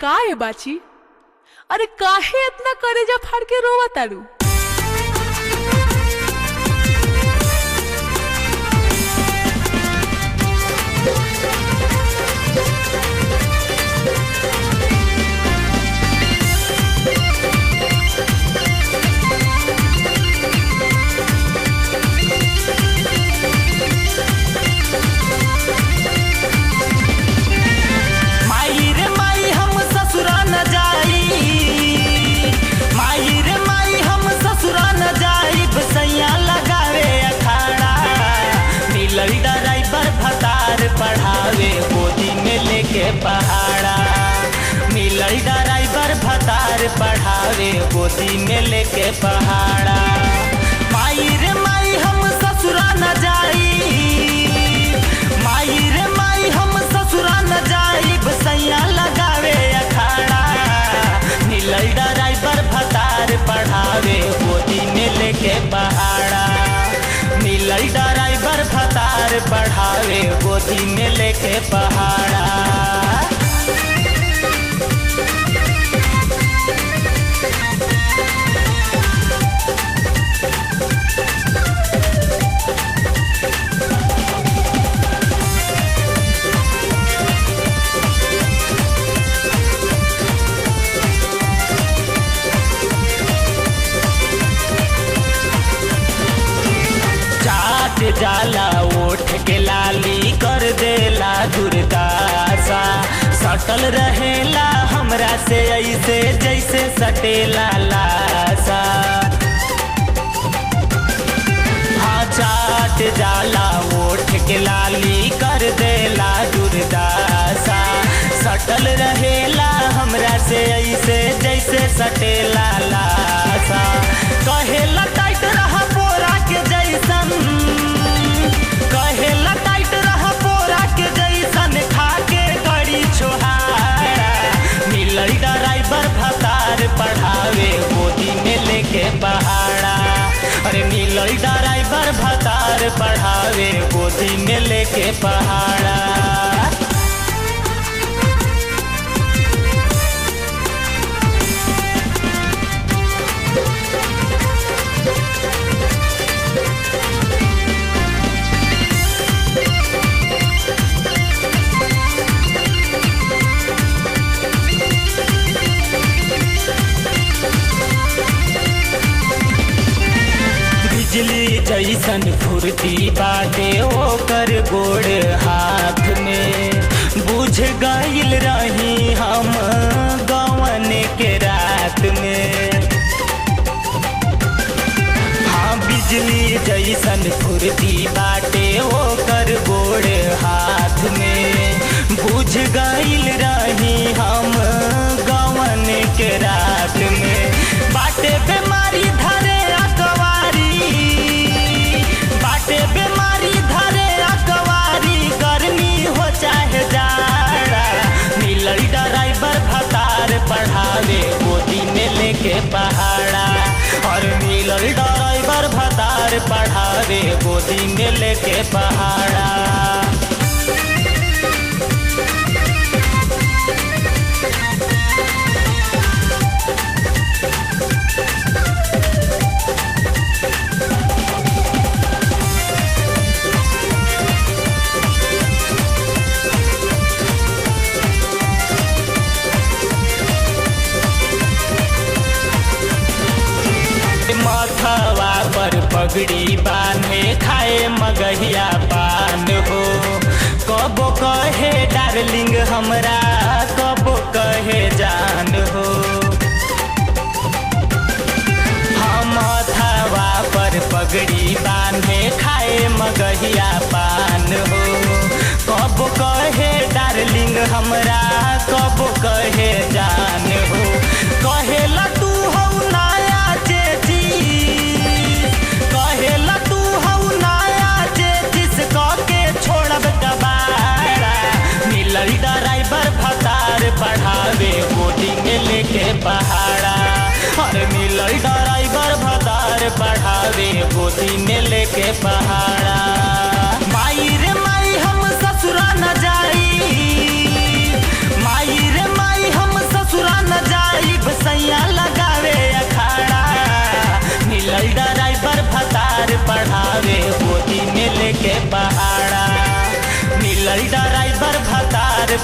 का है बाची? अरे काहे इतना करेजा फाड़ के रोवा तारू? पढ़ावे गोदी में लेके पहाड़ा मिलल ड्राइवर भतार पढ़ावे गोदी में लेके पहाड़ा। माई रे माई हम ससुरा न जाई, माई रे माई हम ससुरा न जाई, सैया लगावे अखाड़ा। मिलल ड्राइवर भतार पढ़ावे गोदी में लेके पहाड़ा, मिलल ड्राइवर भतार पढ़ावे गोदी में लेके पहाड़ा। जाला ओठ के लाली कर देला दुर्दासा, सटल रहेला हमरा से ऐसे जैसे सटेला लासा। हाँ चाट जाला ओठ के लाली कर देला दुर्दासा, सटल रहेला हमरा से ऐसे जैसे सटेला लासा। कहेला टाइट रहा बोरा के जैसन, कहेला टाइट रहा बोरा के जैसन, खाके गड़ी छोहाड़ा। मिलल ड्राइवर भतार पढ़ावे गोदी में लेके पहाड़ा, अरे मिलल ड्राइवर भतार पढ़ावे गोदी में लेके पहाड़ा। बिजली जैसन फुर्ती बाटे ओकर गोड़ हाथ में, बुझ गइल रही हम गवन के रात में। हाँ बिजली जैसन फुर्ती बाटे ओकर गोड़ हाथ में, बुझ गइल रही हम गवन के रात में। बाटे बीमारी धरे अकवारी, बाटे बीमारी धरे अकवारी, गर्मी हो चाहे जाड़ा। मिलल ड्राइवर भतार पढ़ावे गोदी में लेके पहाड़ा, और मिलल ड्राइवर भतार पढ़ावे गोदी में लेके पहाड़ा। माथवा पर पगड़ी बांधे खाए मगहिया पान हो, कबो कहे डार्लिंग हमरा, कबो कहे जान हो। हम माथवा पर पगड़ी बांधे खाए मगहिया पान हो, कबो कहे डार्लिंग हमरा, कबो कहे जान हो। कहेला तू हो नया चेची, कहेला तू हो नया चेचिस, के छोड़ब कबाड़ा। मिलल ड्राइवर भतार पढ़ावे गोदी में लेके पहाड़ा, और मिलल ड्राइवर भतार पढ़ावे गोदी में लेके पहाड़ा। माई रे माई हम ससुरा न जाई, माई रे माई हम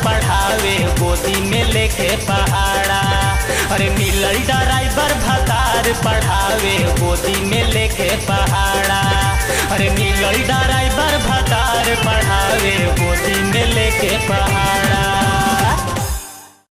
पढ़ावे गोदी में लेके पहाड़ा। अरे मिलल ड्राइवर भतार पढ़ावे गोदी में लेके पहाड़ा। अरे मिलल ड्राइवर भतार पढ़ावे गोदी में लेके पहाड़ा।